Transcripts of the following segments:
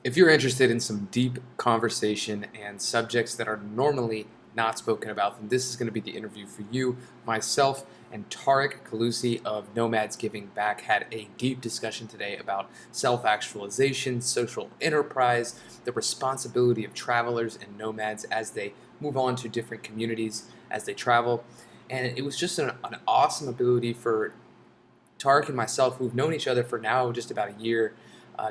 If you're interested in some deep conversation and subjects that are normally not spoken about, then this is going to be the interview for you. Myself and Tarek Kholoussey of Nomads Giving Back had a deep discussion today about self-actualization, social enterprise, the responsibility of travelers and nomads as they move on to different communities as they travel. And it was just an awesome ability for Tarek and myself, who've known each other for now just about a year,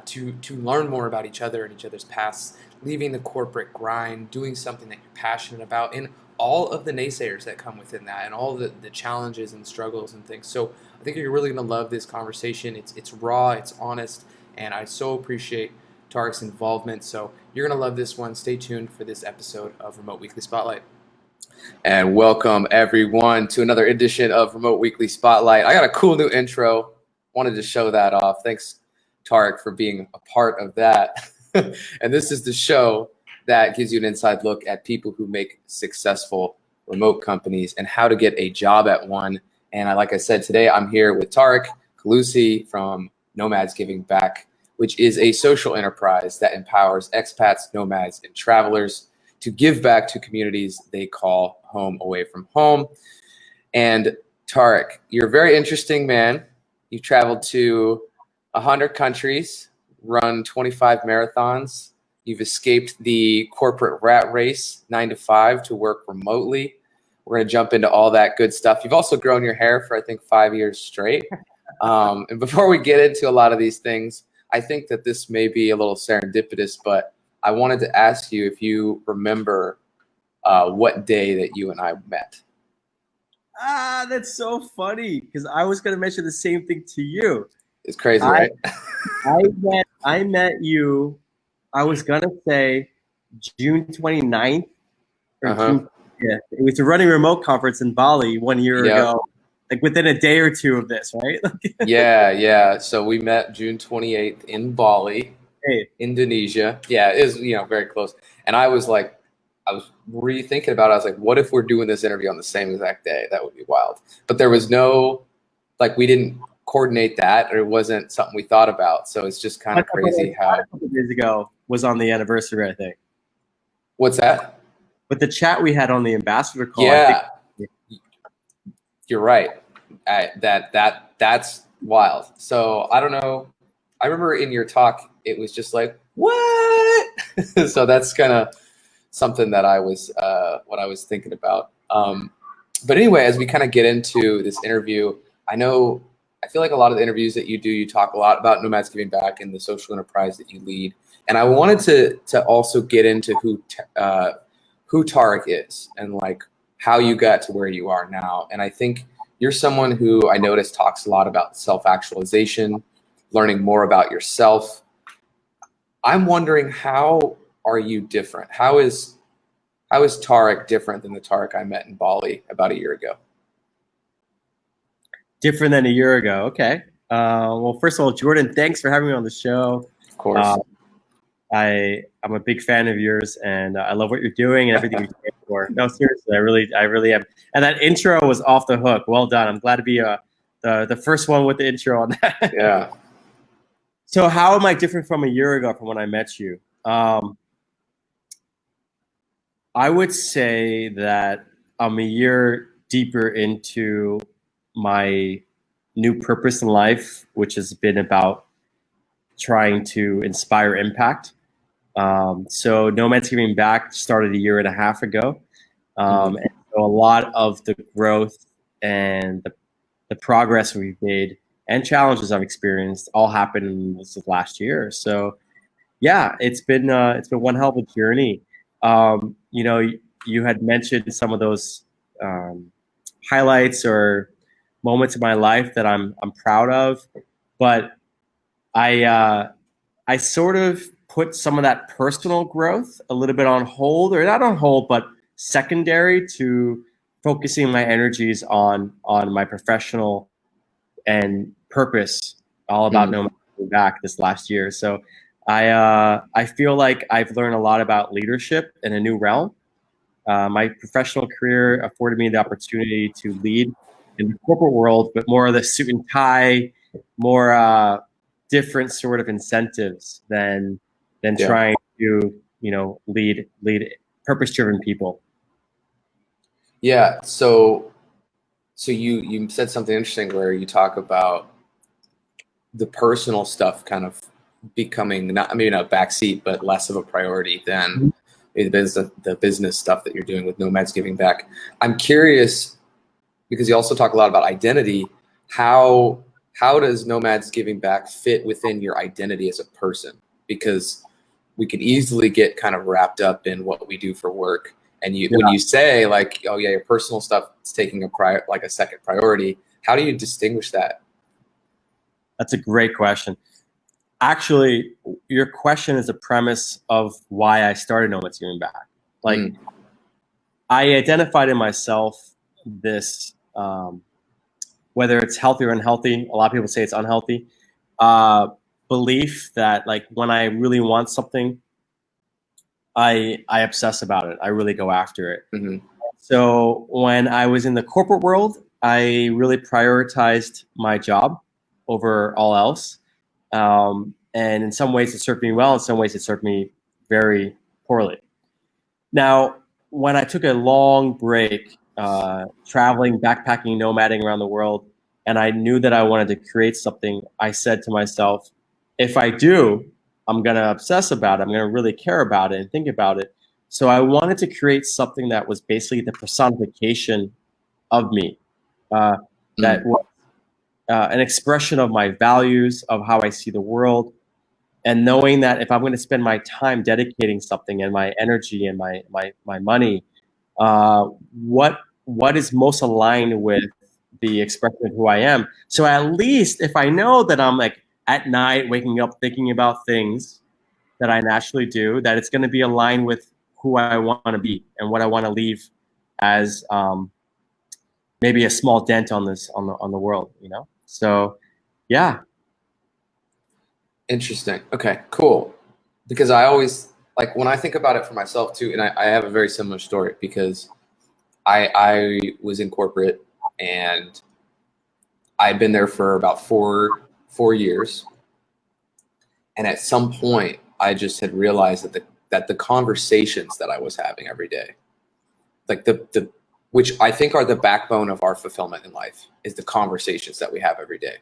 to learn more about each other and each other's pasts, leaving the corporate grind, doing something that you're passionate about, and all of the naysayers that come within that, and all the challenges and struggles and things. So I think you're really going to love this conversation. It's raw, it's honest, and I so appreciate Tarek's involvement. So you're going to love this one. Stay tuned for this episode of Remote Weekly Spotlight. And welcome everyone to another edition of Remote Weekly Spotlight. I got a cool new intro. Wanted to show that off. Thanks, Tarek, for being a part of that. And this is the show that gives you an inside look at people who make successful remote companies and how to get a job at one. And like I said, today I'm here with Tarek Kholoussey from Nomads Giving Back, which is a social enterprise that empowers expats, nomads, and travelers to give back to communities they call home away from home. And Tarek, you're a very interesting man. You've traveled to 100 countries, run 25 marathons. You've escaped the corporate rat race, 9 to 5, to work remotely. We're going to jump into all that good stuff. You've also grown your hair for, I think, 5 years straight. And before we get into a lot of these things, I think that this may be a little serendipitous, but I wanted to ask you if you remember what day that you and I met. That's so funny because I was going to mention the same thing to you. It's crazy, right? I met you, I was going to say June 29th. Or June, yeah, it was a running remote conference in Bali 1 year ago, like within a day or two of this, right? Yeah. So we met June 28th in Bali, Indonesia. Yeah, it is, very close. And I was rethinking about it. I was like, what if we're doing this interview on the same exact day? That would be wild. But there was no, we didn't coordinate that, or it wasn't something we thought about. So it's just kind of crazy how a couple of days ago was on the anniversary, I think. What's that? But the chat we had on the ambassador call. Yeah, you're right. That's wild. So I don't know. I remember in your talk, it was just like, what? So that's kind of something that what I was thinking about. But anyway, as we kind of get into this interview, I feel like a lot of the interviews that you do, you talk a lot about Nomads Giving Back and the social enterprise that you lead. And I wanted to also get into who Tarek is and how you got to where you are now. And I think you're someone who I notice talks a lot about self-actualization, learning more about yourself. I'm wondering, how are you different? How is Tarek different than the Tarek I met in Bali about a year ago? Different than a year ago. Okay. Well, first of all, Jordan, thanks for having me on the show. Of course. I'm a big fan of yours, and I love what you're doing and everything you stand for. No, seriously, I really am. And that intro was off the hook. Well done. I'm glad to be the first one with the intro on that. Yeah. So how am I different from a year ago from when I met you? I would say that I'm a year deeper into my new purpose in life, which has been about trying to inspire impact. So Nomads Giving Back started a year and a half ago. And so a lot of the growth and the progress we've made and challenges I've experienced all happened in this last year. So yeah, it's been one hell of a journey. You had mentioned some of those highlights or moments in my life that I'm proud of, but I sort of put some of that personal growth a little bit on hold, or not on hold, but secondary to focusing my energies on my professional and purpose, all about Nomads Giving Back this last year. So I feel like I've learned a lot about leadership in a new realm. My professional career afforded me the opportunity to lead in the corporate world, but more of the suit and tie, more different sort of incentives than than Yeah. trying to, lead purpose-driven people. Yeah. So you said something interesting where you talk about the personal stuff kind of becoming maybe not a backseat, but less of a priority than the business stuff that you're doing with Nomads Giving Back. I'm curious because you also talk a lot about identity. How does Nomads Giving Back fit within your identity as a person? Because we could easily get kind of wrapped up in what we do for work. And when you say like, oh yeah, your personal stuff is taking a second priority, how do you distinguish that? That's a great question. Actually, your question is a premise of why I started Nomads Giving Back. Like, I identified in myself this, whether it's healthy or unhealthy, a lot of people say it's unhealthy, belief that like when I really want something, I obsess about it. I really go after it. Mm-hmm. So when I was in the corporate world, I really prioritized my job over all else. And in some ways it served me well. In some ways it served me very poorly. Now, when I took a long break, traveling, backpacking, nomading around the world, and I knew that I wanted to create something, I said to myself, if I do, I'm going to obsess about it. I'm going to really care about it and think about it. So I wanted to create something that was basically the personification of me, that was an expression of my values, of how I see the world, and knowing that if I'm going to spend my time dedicating something and my energy and my money, what is most aligned with the expression of who I am. So at least if I know that I'm like at night waking up thinking about things that I naturally do, that it's going to be aligned with who I want to be and what I want to leave as maybe a small dent on the world, So, yeah. Interesting. Okay, cool. Because I always like when I think about it for myself too, and I have a very similar story because I was in corporate and I'd been there for about four years. And at some point I just had realized that the conversations that I was having every day, like the which I think are the backbone of our fulfillment in life, is the conversations that we have every day.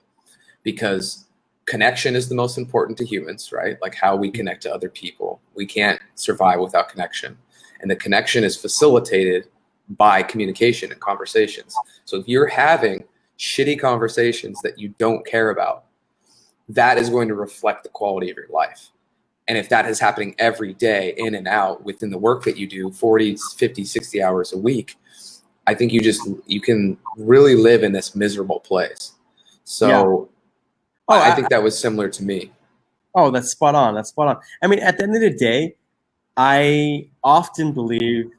Because connection is the most important to humans, right? Like how we connect to other people. We can't survive without connection. And the connection is facilitated by communication and conversations. So if you're having shitty conversations that you don't care about, that is going to reflect the quality of your life. And if that is happening every day in and out within the work that you do 40, 50, 60 hours a week, I think you can really live in this miserable place. So I think that was similar to me. Oh, that's spot on. That's spot on. I mean, at the end of the day, I often believe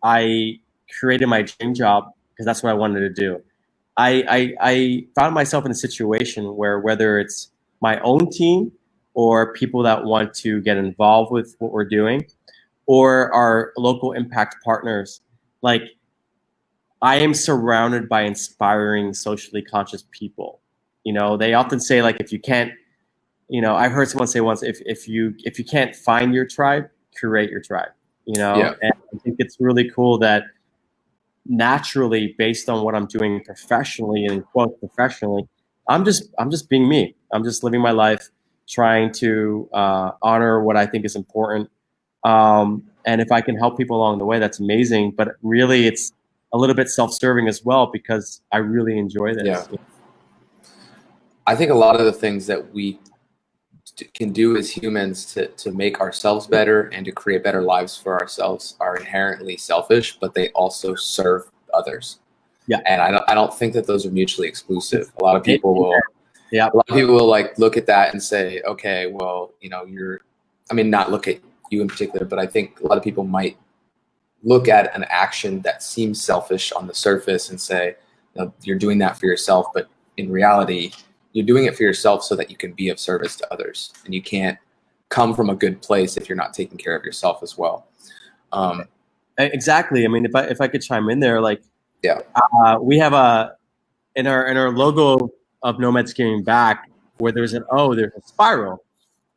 I created my dream job because that's what I wanted to do. I found myself in a situation where whether it's my own team or people that want to get involved with what we're doing or our local impact partners, like I am surrounded by inspiring, socially conscious people. They often say like, if you can't, I've heard someone say once, if you can't find your tribe, create your tribe, Yeah. And I think it's really cool that naturally, based on what I'm doing professionally and quote professionally, I'm just being me. I'm just living my life, trying to honor what I think is important. And if I can help people along the way, that's amazing. But really, it's a little bit self-serving as well because I really enjoy this. Yeah. I think a lot of the things that we can do as humans to make ourselves better and to create better lives for ourselves are inherently selfish, but they also serve others. Yeah. And I don't think that those are mutually exclusive. A lot of people Yeah. A lot of people will like look at that and say, okay, well, not look at you in particular, but I think a lot of people might look at an action that seems selfish on the surface and say, you're doing that for yourself. But in reality, you're doing it for yourself so that you can be of service to others. And you can't come from a good place if you're not taking care of yourself as well. Exactly. I mean, if I could chime in there, like, yeah, we have in our logo of Nomads Giving Back, where there's a spiral.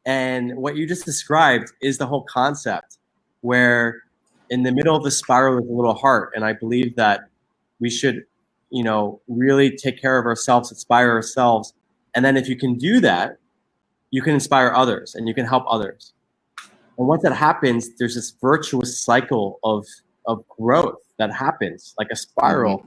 And what you just described is the whole concept, where in the middle of the spiral is a little heart. And I believe that we should, really take care of ourselves, inspire ourselves. And then if you can do that, you can inspire others and you can help others. And once that happens, there's this virtuous cycle of growth that happens, like a spiral.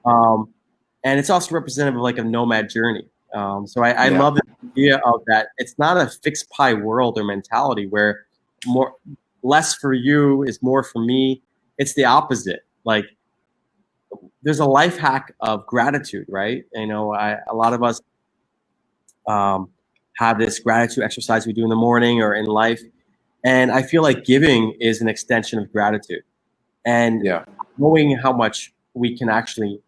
And it's also representative of like a nomad journey. So I love the idea of that. It's not a fixed pie world or mentality where less for you is more for me. It's the opposite. Like, there's a life hack of gratitude, right? A lot of us have this gratitude exercise we do in the morning or in life. And I feel like giving is an extension of gratitude. And knowing how much we can actually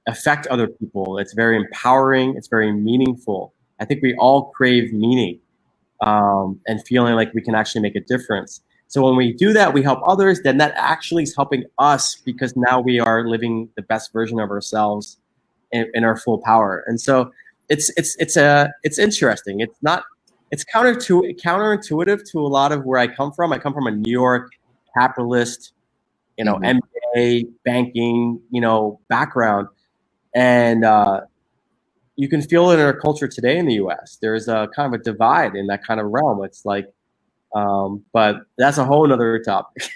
affect other people, it's very empowering, it's very meaningful. I think we all crave meaning and feeling like we can actually make a difference. So when we do that, we help others, then that actually is helping us, because now we are living the best version of ourselves in our full power. And so it's interesting. It's counterintuitive to a lot of where I come from. I come from a New York capitalist, MBA banking, background. And you can feel it in our culture today in the US. There's a kind of a divide in that kind of realm. It's like, but that's a whole nother topic.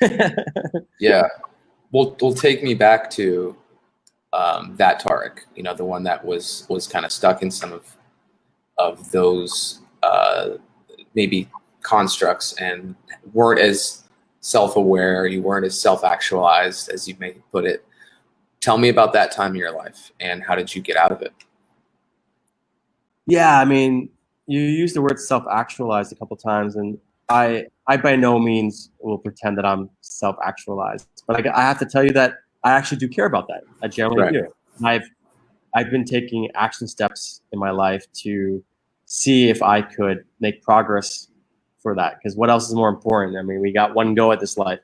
Yeah. Well, take me back to that Tarek, the one that was kind of stuck in some of those maybe constructs and weren't as self-aware, you weren't as self-actualized, as you may put it. Tell me about that time in your life and how did you get out of it? Yeah, I mean, you used the word self-actualized a couple times, and I by no means will pretend that I'm self-actualized, but I have to tell you that I actually do care about that. I generally do. I've been taking action steps in my life to see if I could make progress for that, because what else is more important? I mean, we got one go at this life.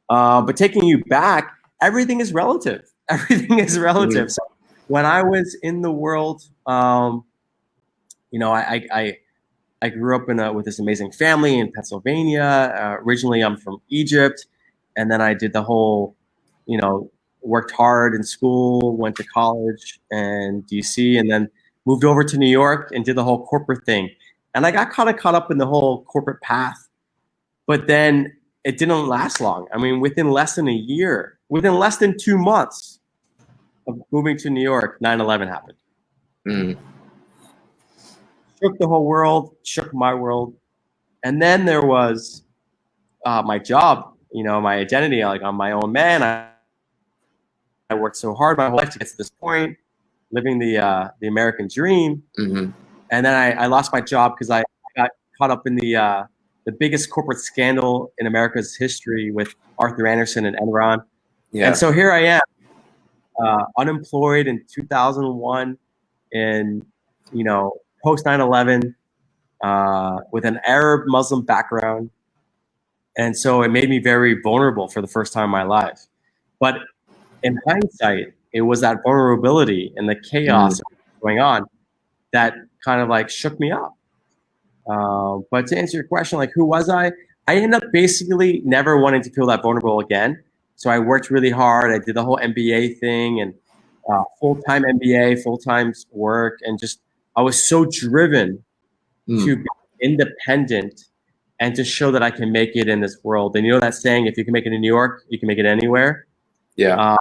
But taking you back, everything is relative. Everything is relative. So when I was in the world, I grew up with this amazing family in Pennsylvania. Originally, I'm from Egypt, and then I did the whole, worked hard in school, went to college in DC, and then moved over to New York and did the whole corporate thing. And I got kind of caught up in the whole corporate path, but then it didn't last long. I mean, within less than a year, within less than 2 months of moving to New York, 9/11 happened. Shook the whole world, shook my world. And then there was my job, my identity. Like, I'm my own man. I worked so hard my whole life to get to this point, living the American dream. And then I lost my job because I got caught up in the biggest corporate scandal in America's history with Arthur Andersen and Enron. And so here I am, unemployed in 2001, in post 9/11, with an Arab Muslim background. And so it made me very vulnerable for the first time in my life. But in hindsight, it was that vulnerability and the chaos going on that kind of like shook me up. But to answer your question, like, who was I? I ended up basically never wanting to feel that vulnerable again. So I worked really hard. I did the whole MBA thing and full-time MBA, full-time work. And just, I was so driven to be independent and to show that I can make it in this world. And that saying, if you can make it in New York, you can make it anywhere. Yeah.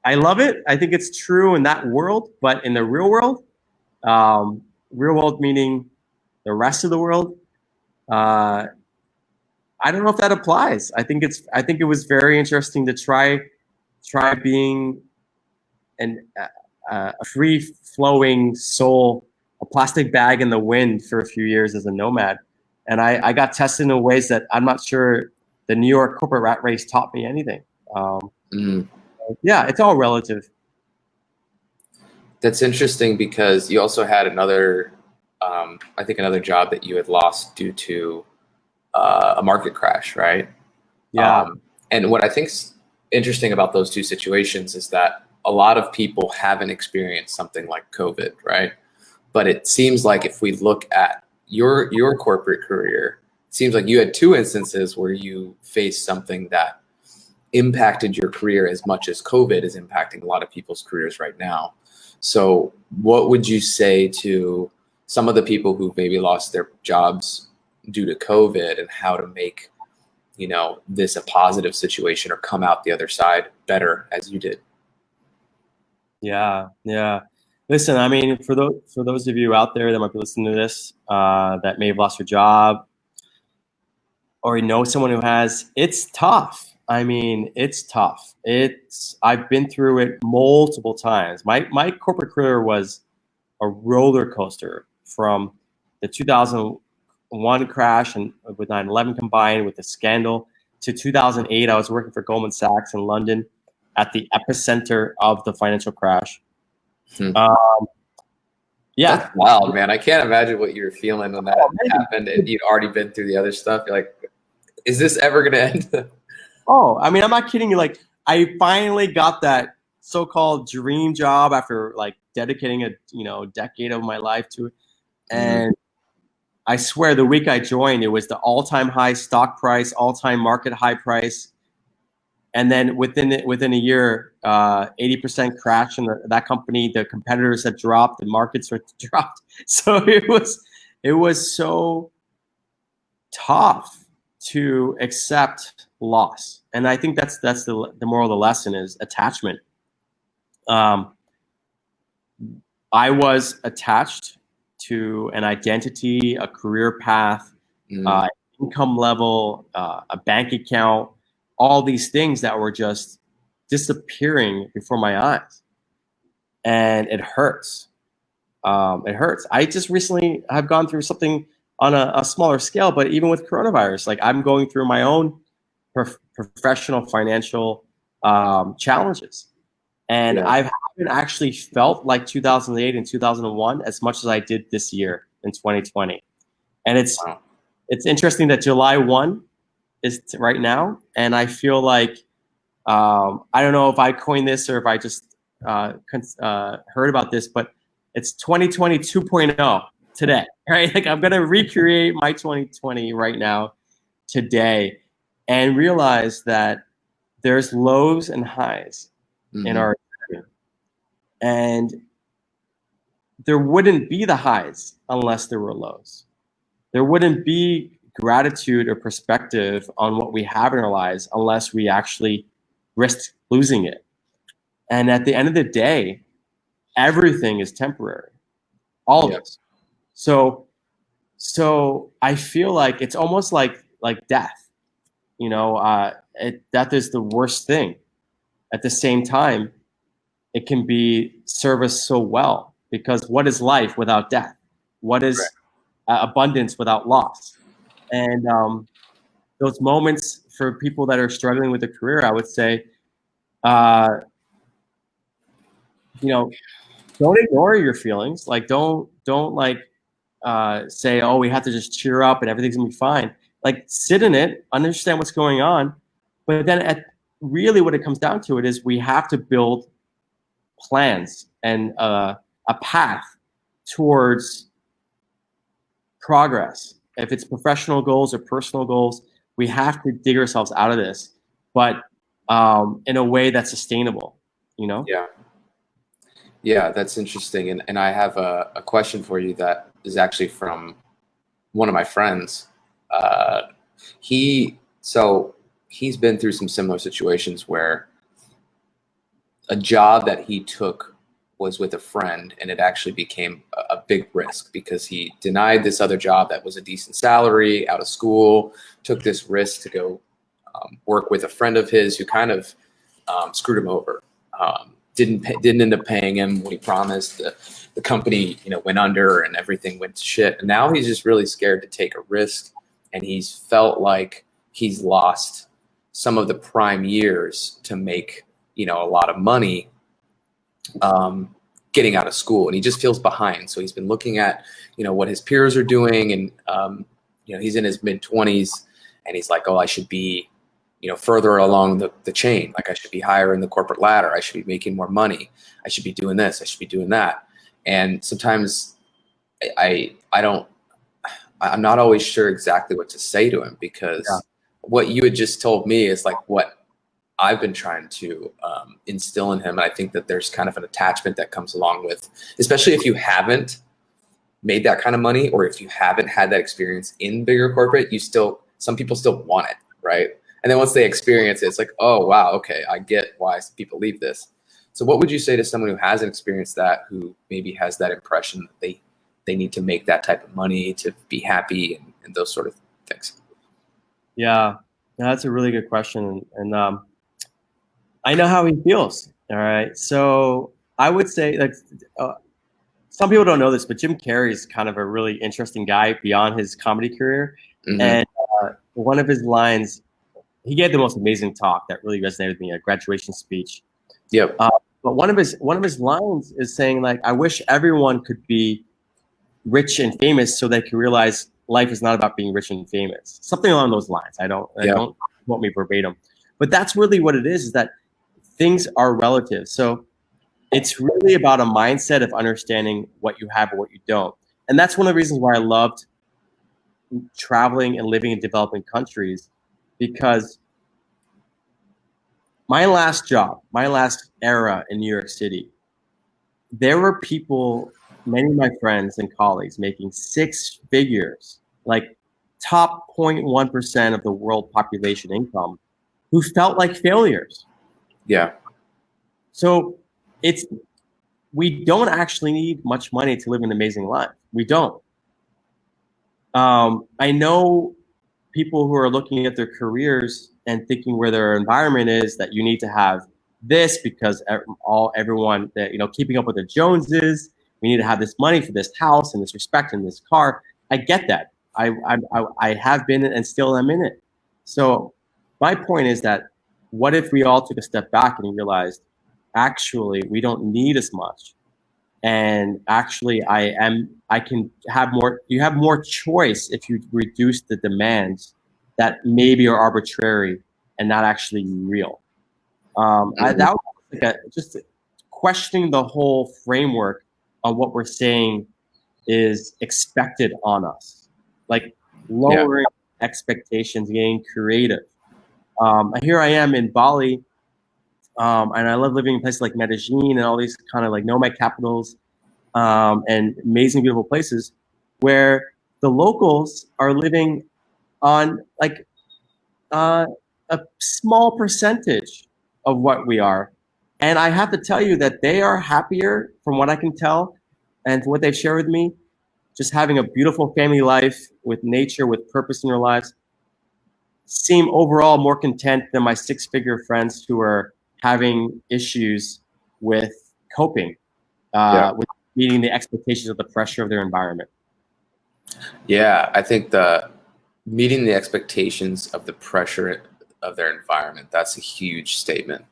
I love it. I think it's true in that world, but in the real world meaning the rest of the world, I don't know if that applies. I think it was very interesting to try being a free-flowing soul, a plastic bag in the wind for a few years as a nomad. And I got tested in ways that I'm not sure the New York corporate rat race taught me anything. Yeah, it's all relative. That's interesting because you also had another job that you had lost due to a market crash, right? Yeah. And what I think's interesting about those two situations is that a lot of people haven't experienced something like COVID, right? But it seems like if we look at your corporate career, it seems like you had two instances where you faced something that impacted your career as much as COVID is impacting a lot of people's careers right now. So what would you say to some of the people who maybe lost their jobs due to COVID, and how to make, this a positive situation or come out the other side better as you did? Yeah, yeah. Listen, I mean, for those of you out there that might be listening to this, that may have lost your job, or you know someone who has, it's tough. I mean, it's tough. I've been through it multiple times. My corporate career was a roller coaster from the 2001 crash and with 9/11 combined with the scandal to 2008. I was working for Goldman Sachs in London at the epicenter of the financial crash. Yeah. That's wild, man. I can't imagine what you were feeling when that happened and you'd already been through the other stuff. You're like, is this ever going to end? Oh, I mean, I'm not kidding you. Like, I finally got that so-called dream job after like dedicating a decade of my life to it. And I swear the week I joined, it was the all-time high stock price, all-time market high price. And then within a year, 80% crash in that company. The competitors had dropped, the markets were dropped. So it was so tough to accept loss. And I think that's the moral of the lesson is attachment. I was attached to an identity, a career path, income level, a bank account, all these things that were just disappearing before my eyes. And it hurts. It hurts. I just recently have gone through something on a smaller scale, but even with coronavirus, like I'm going through my own professional financial challenges. And I haven't actually felt like 2008 and 2001 as much as I did this year in 2020. And it's interesting that July 1 is right now. And I feel like, I don't know if I coined this or if I just heard about this, but it's 2020 2.0 today, right? Like I'm going to recreate my 2020 right now, today, and realize that there's lows and highs in our journey. And there wouldn't be the highs unless there were lows. There wouldn't be gratitude or perspective on what we have in our lives unless we actually risked losing it. And at the end of the day, everything is temporary. All of it. So I feel like it's almost like death. Death is the worst thing. At the same time, it can be serve us so well, because what is life without death? What is abundance without loss? And those moments for people that are struggling with a career, I would say, don't ignore your feelings. Like don't say, oh, we have to just cheer up and everything's gonna be fine. Like sit in it, understand what's going on, but then really what it comes down to it is we have to build plans and a path towards progress. If it's professional goals or personal goals, we have to dig ourselves out of this, but in a way that's sustainable, Yeah, that's interesting. And I have a question for you that is actually from one of my friends. He's been through some similar situations where a job that he took was with a friend, and it actually became a big risk because he denied this other job that was a decent salary out of school, took this risk to go work with a friend of his who kind of screwed him over. Didn't end up paying him what he promised. The company, went under and everything went to shit. And now he's just really scared to take a risk, and he's felt like he's lost some of the prime years to make, a lot of money getting out of school, and he just feels behind. So he's been looking at, what his peers are doing, and he's in his mid-20s, and he's like, oh, I should be further along the chain. Like I should be higher in the corporate ladder. I should be making more money. I should be doing this. I should be doing that. And sometimes I don't I'm not always sure exactly what to say to him, because what you had just told me is like what I've been trying to instill in him. And I think that there's kind of an attachment that comes along with, especially if you haven't made that kind of money, or if you haven't had that experience in bigger corporate, some people still want it, right? And then once they experience it, it's like, oh, wow, okay, I get why people leave this. So what would you say to someone who hasn't experienced that, who maybe has that impression that they need to make that type of money to be happy and those sort of things? Yeah, that's a really good question. And I know how he feels. All right. So I would say, like, some people don't know this, but Jim Carrey is kind of a really interesting guy beyond his comedy career. Mm-hmm. And one of his lines, he gave the most amazing talk that really resonated with me, a graduation speech. Yep. But one of his lines is saying, like, I wish everyone could be rich and famous so they can realize life is not about being rich and famous. Something along those lines. I don't quote me verbatim, but that's really what it is that things are relative. So it's really about a mindset of understanding what you have and what you don't. And that's one of the reasons why I loved traveling and living in developing countries, because my last job, my last era in New York City, there were people, many of my friends and colleagues, making six figures, like top 0.1% of the world population income, who felt like failures. Yeah. So we don't actually need much money to live an amazing life. We don't. I know people who are looking at their careers and thinking where their environment is, that you need to have this because everyone that, keeping up with the Joneses, we need to have this money for this house and this respect and this car. I get that. I have been and still am in it. So my point is that what if we all took a step back and realized, actually, we don't need as much. And actually, I can have more. You have more choice if you reduce the demands that maybe are arbitrary and not actually real. That was like just questioning the whole framework on what we're saying is expected on us, like lowering expectations, getting creative. Here I am in Bali. And I love living in places like Medellin and all these kind of like nomad capitals, and amazing, beautiful places where the locals are living on like a small percentage of what we are. And I have to tell you that they are happier, from what I can tell and what they've shared with me, just having a beautiful family life with nature, with purpose in their lives, seem overall more content than my six-figure friends who are having issues with coping, with meeting the expectations of the pressure of their environment. Yeah, I think meeting the expectations of the pressure of their environment, that's a huge statement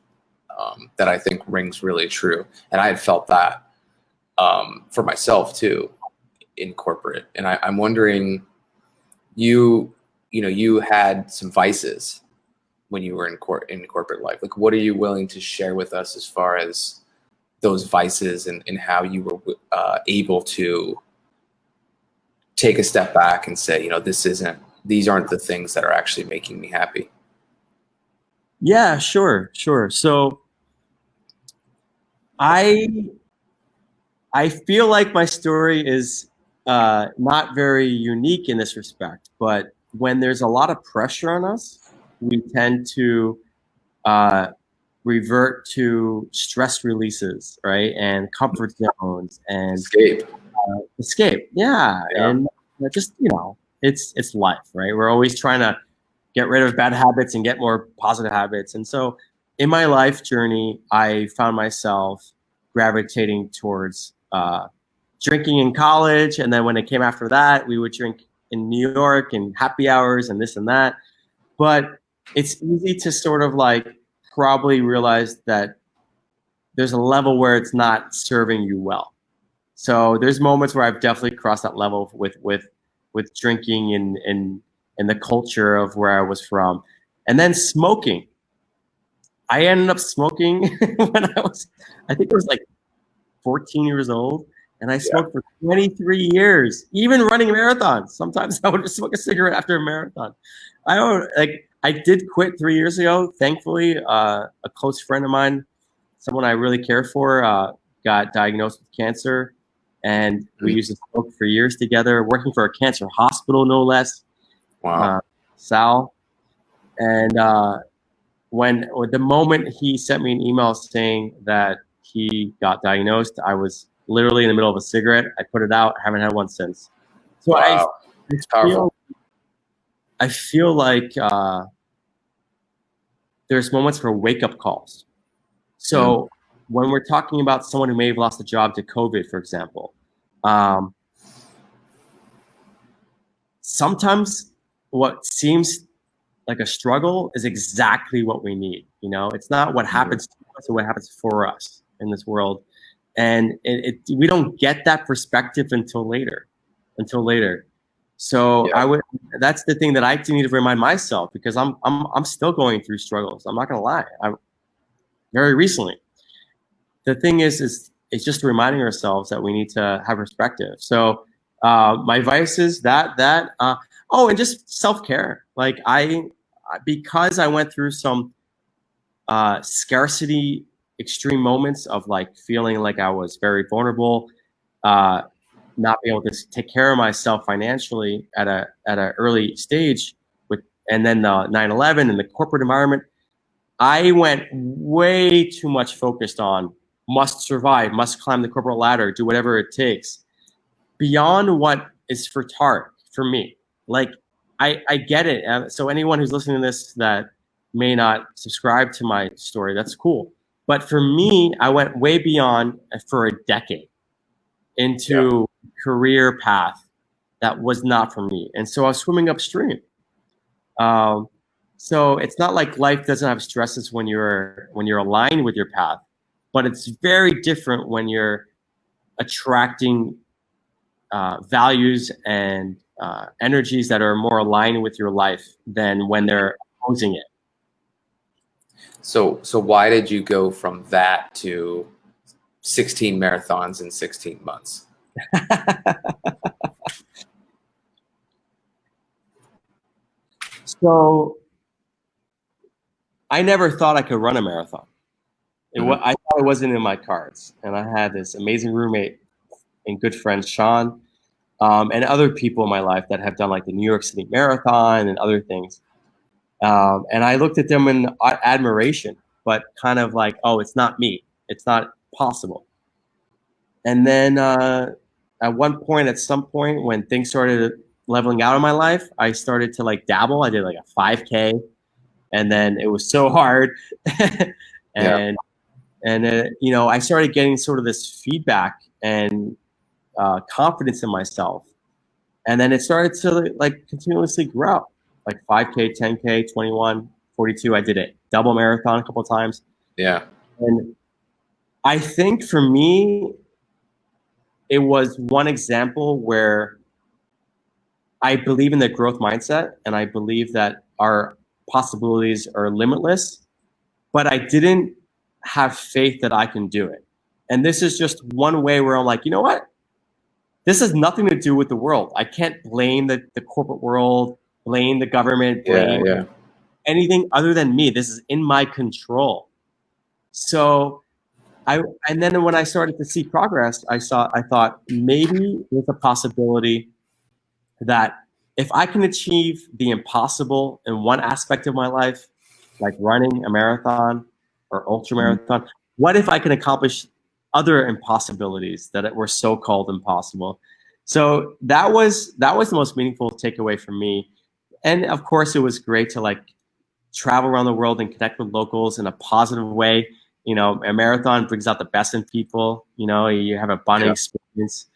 that I think rings really true. And I had felt that for myself too in corporate. And I'm wondering, you had some vices when you were in corporate life. Like, what are you willing to share with us as far as those vices and how you were able to take a step back and say, these aren't the things that are actually making me happy? Yeah, sure. So I feel like my story is not very unique in this respect, but when there's a lot of pressure on us, we tend to revert to stress releases, right? And comfort zones and escape. Yeah. And just, it's life, right? We're always trying to get rid of bad habits and get more positive habits. And so in my life journey, I found myself gravitating towards drinking in college. And then when it came after that, we would drink in New York and happy hours and this and that. But it's easy to sort of like probably realize that there's a level where it's not serving you well. So there's moments where I've definitely crossed that level with drinking in the culture of where I was from. And then smoking. I ended up smoking when I think I was like 14 years old. And I smoked for 23 years, even running marathons. Sometimes I would just smoke a cigarette after a marathon. I did quit 3 years ago. Thankfully, a close friend of mine, someone I really care for, got diagnosed with cancer. And we used to smoke for years together, working for a cancer hospital, no less. Wow. Sal. And when the moment he sent me an email saying that he got diagnosed, I was literally in the middle of a cigarette. I put it out. I haven't had one since. So Wow. I feel like there's moments for wake-up calls. So when we're talking about someone who may have lost a job to COVID, for example, sometimes what seems like a struggle is exactly what we need. You know, it's not what happens to us or what happens for us in this world. And we don't get that perspective until later. So that's the thing that I need to remind myself, because I'm still going through struggles. I'm not going to lie. Very recently. The thing is it's just reminding ourselves that we need to have perspective. So my advice is and just self-care. Like because I went through some scarcity, extreme moments of like feeling like I was very vulnerable, not being able to take care of myself financially at a early stage, and then the 9/11 and the corporate environment, I went way too much focused on must survive, must climb the corporate ladder, do whatever it takes, beyond what is for Tarek, for me. Like, I get it. So anyone who's listening to this that may not subscribe to my story, that's cool. But for me, I went way beyond for a decade into career path that was not for me. And so I was swimming upstream. So it's not like life doesn't have stresses when you're aligned with your path, but it's very different when you're attracting values and energies that are more aligned with your life than when they're opposing it. So why did you go from that to 16 marathons in 16 months? So I never thought I could run a marathon. I thought it wasn't in my cards. And I had this amazing roommate and good friend, Sean, and other people in my life that have done like the New York City Marathon and other things. And I looked at them in admiration, but kind of like, oh, it's not me. It's not possible. And then at some point when things started leveling out in my life, I started to like dabble. I did like a 5K, and then it was so hard. And I started getting sort of this feedback and confidence in myself. And then it started to like continuously grow, like 5K, 10K, 21, 42. I did it double marathon a couple of times. Yeah. And I think for me, it was one example where I believe in the growth mindset, and I believe that our possibilities are limitless, but I didn't have faith that I can do it. And this is just one way where I'm like, you know what? This has nothing to do with the world. I can't blame the corporate world, blame the government, blame anything other than me. This is in my control. So and then when I started to see progress, I thought maybe there's a possibility that if I can achieve the impossible in one aspect of my life, like running a marathon or ultra marathon, what if I can accomplish other impossibilities that were so-called impossible? So that was the most meaningful takeaway for me. And of course, it was great to like travel around the world and connect with locals in a positive way. You know, a marathon brings out the best in people. You know, you have a bonding experience.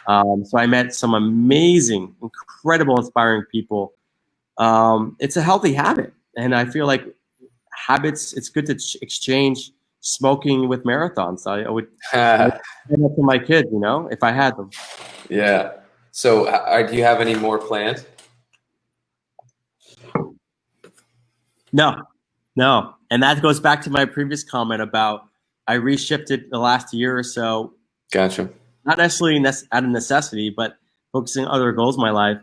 So I met some amazing, incredible, inspiring people. It's a healthy habit. And I feel like habits, it's good to exchange smoking with marathons. I would say that to my kids, you know, if I had them. Yeah. So do you have any more planned? No. And that goes back to my previous comment about I reshifted the last year or so. Gotcha. not necessarily out of necessity, but focusing on other goals in my life.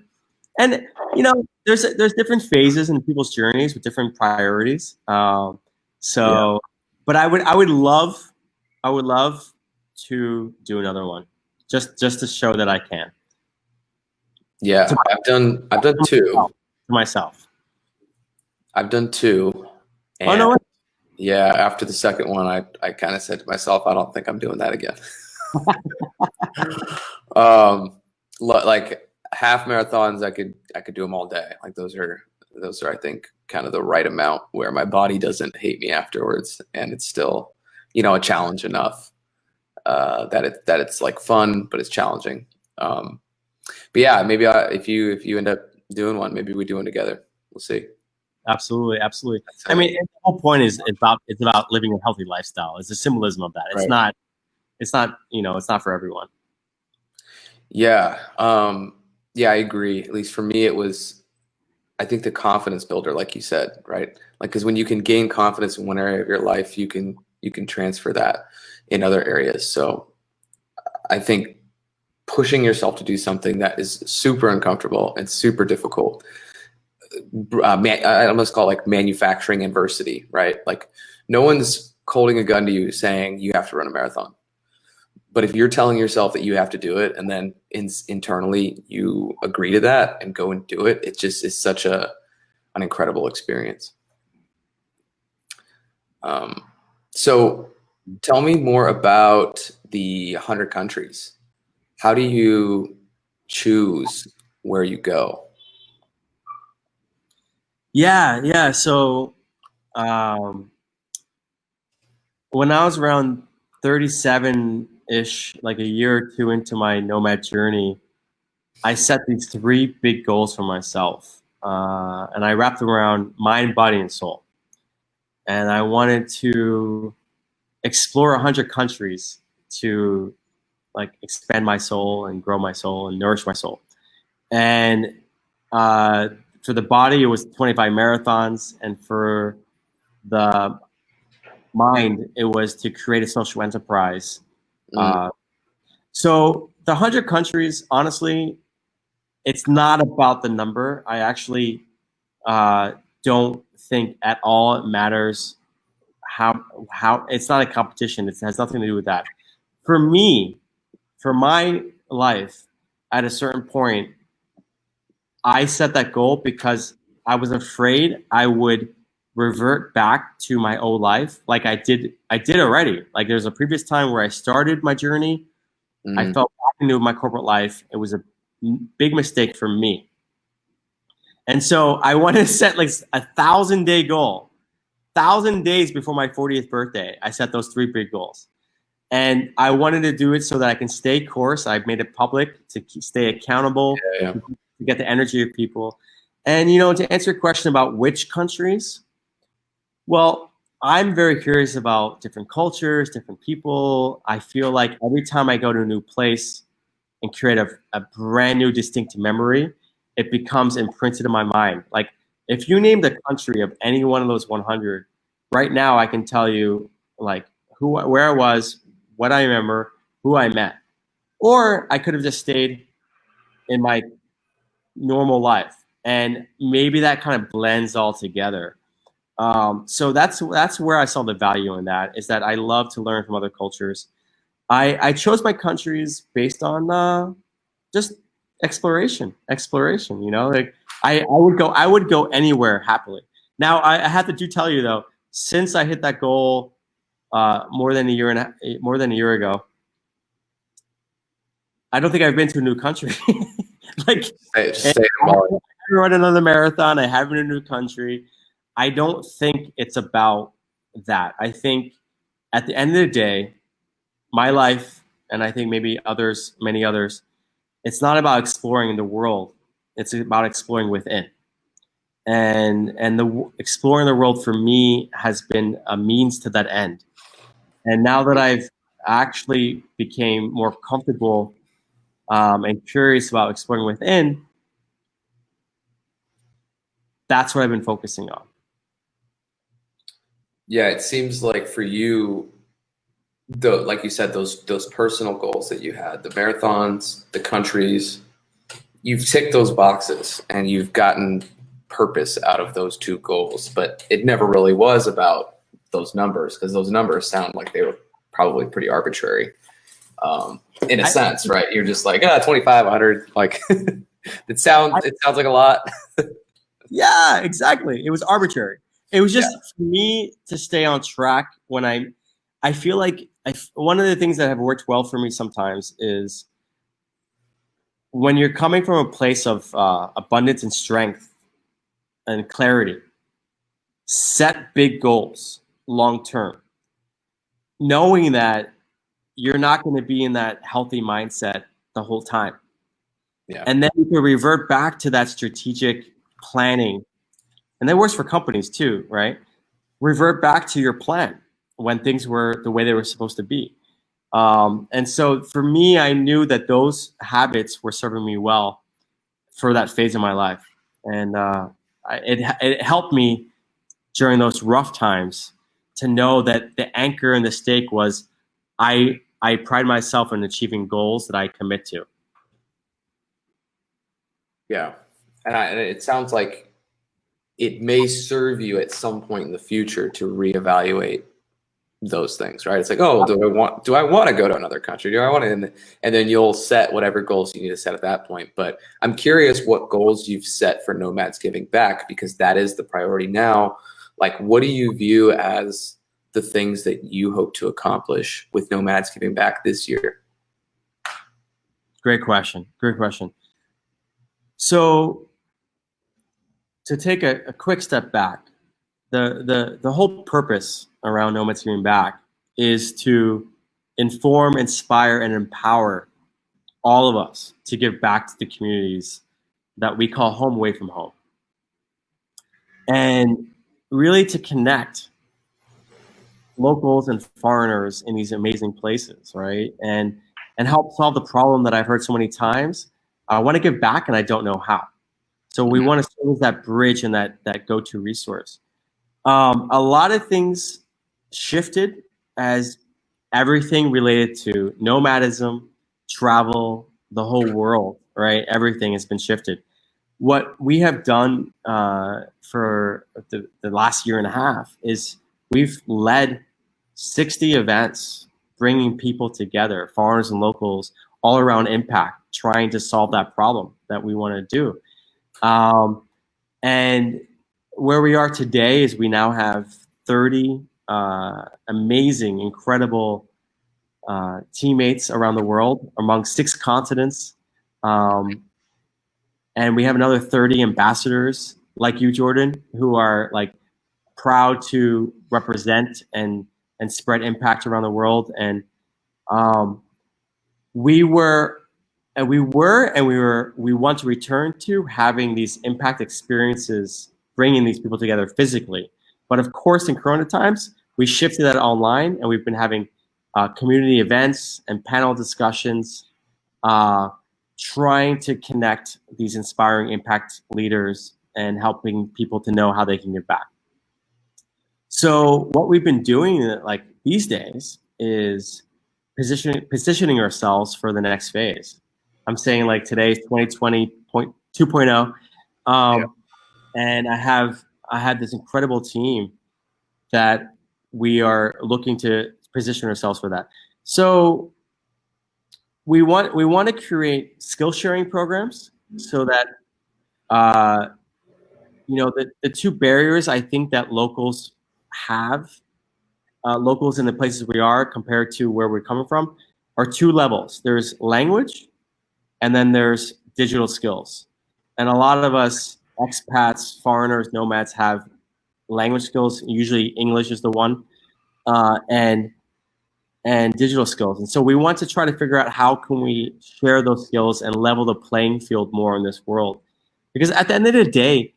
And there's different phases in people's journeys with different priorities. So, but I would love to do another one, just to show that I can. Yeah, I've done two. To myself. I've done two. And oh no! Yeah, after the second one, I kind of said to myself, I don't think I'm doing that again. Like half marathons, I could do them all day. Like those are I think kind of the right amount where my body doesn't hate me afterwards, and it's still a challenge enough that it's like fun, but it's challenging. But yeah, maybe if you end up doing one, maybe we do one together. We'll see. Absolutely. I mean, the whole point is it's about living a healthy lifestyle. It's the symbolism of that. It's right. It's not for everyone. Yeah. Yeah, I agree. At least for me, it was, I think, the confidence builder, like you said, right? Like, because when you can gain confidence in one area of your life, you can transfer that in other areas. So I think pushing yourself to do something that is super uncomfortable and super difficult, I almost call it like manufacturing adversity, right? Like no one's holding a gun to you saying you have to run a marathon. But if you're telling yourself that you have to do it, and then internally you agree to that and go and do it, it just is such an incredible experience. So tell me more about the 100 countries. How do you choose where you go? Yeah. So when I was around 37-ish, like a year or two into my nomad journey, I set these 3 big goals for myself. And I wrapped them around mind, body, and soul. And I wanted to explore 100 countries to like expand my soul and grow my soul and nourish my soul. And for the body, it was 25 marathons. And for the mind, it was to create a social enterprise. So the 100 countries, honestly, it's not about the number. I actually don't think at all it matters how it's not a competition. It has nothing to do with that. For me, for my life, at a certain point, I set that goal because I was afraid I would revert back to my old life like I did already. Like there's a previous time where I started my journey. I fell back into my corporate life. It was a big mistake for me. And so I wanted to set like a 1,000-day goal. 1,000 days before my 40th birthday, I set those 3 big goals. And I wanted to do it so that I can stay course. I've made it public to stay accountable, to get the energy of people. And, to answer your question about which countries, well, I'm very curious about different cultures, different people. I feel like every time I go to a new place and create a brand new distinct memory, it becomes imprinted in my mind. Like if you name the country of any one of those 100, right now I can tell you like where I was, what I remember, who I met. Or I could have just stayed in my normal life. And maybe that kind of blends all together. So that's where I saw the value in that, is that I love to learn from other cultures. I chose my countries based on just exploration. Like I would go anywhere happily. Now I have to tell you though, since I hit that goal more than a year ago, I don't think I've been to a new country. Like I haven't run another marathon. I haven't in a new country. I don't think it's about that. I think at the end of the day, my life, and I think maybe many others, it's not about exploring the world. It's about exploring within. And exploring the world for me has been a means to that end. And now that I've actually became more comfortable and curious about exploring within, that's what I've been focusing on. Yeah, it seems like for you, like you said, those personal goals that you had, the marathons, the countries, you've ticked those boxes and you've gotten purpose out of those two goals, but it never really was about those numbers because those numbers sound like they were probably pretty arbitrary, in a sense, right? You're just like, 25, 100, like it sounds like a lot. Yeah, exactly. It was arbitrary. It was Yeah. just for me to stay on track when I feel like one of the things that have worked well for me sometimes is when you're coming from a place of abundance and strength and clarity, set big goals long term, knowing that you're not going to be in that healthy mindset the whole time. Yeah. And then you can revert back to that strategic planning. And that works for companies too, right? Revert back to your plan when things were the way they were supposed to be. And so for me, I knew that those habits were serving me well for that phase of my life. And it helped me during those rough times to know that the anchor and the stake was I pride myself in achieving goals that I commit to. Yeah. And it sounds like it may serve you at some point in the future to reevaluate those things, right? It's like, oh, do I want to go to another country? Do I want to? And then you'll set whatever goals you need to set at that point. But I'm curious what goals you've set for Nomads Giving Back, because that is the priority now. Like, what do you view as the things that you hope to accomplish with Nomads Giving Back this year? Great question. Great question. So to take a quick step back, the whole purpose around Nomads Giving Back is to inform, inspire, and empower all of us to give back to the communities that we call home away from home. And really to connect locals and foreigners in these amazing places, right? And help solve the problem that I've heard so many times. I want to give back and I don't know how. So we want to serve as that bridge and that go-to resource. A lot of things shifted as everything related to nomadism, travel, the whole world, right? Everything has been shifted. What we have done for the last year and a half is we've led 60 events, bringing people together, foreigners and locals, all around impact, trying to solve that problem that we want to do. And where we are today is we now have 30 amazing, incredible teammates around the world among 6 continents. And we have another 30 ambassadors like you, Jordan, who are like proud to represent and spread impact around the world. And we want to return to having these impact experiences, bringing these people together physically. But of course, in Corona times, we shifted that online, and we've been having community events and panel discussions, trying to connect these inspiring impact leaders and helping people to know how they can give back. So what we've been doing like these days is positioning ourselves for the next phase. I'm saying like today's 2020.2.0, and I had this incredible team that we are looking to position ourselves for that. So we want to create skill sharing programs so that the two barriers I think that locals have, locals in the places we are compared to where we're coming from, are 2 levels. There's language, and then there's digital skills. And a lot of us expats, foreigners, nomads have language skills. Usually English is the one, and digital skills. And so we want to try to figure out how can we share those skills and level the playing field more in this world. Because at the end of the day,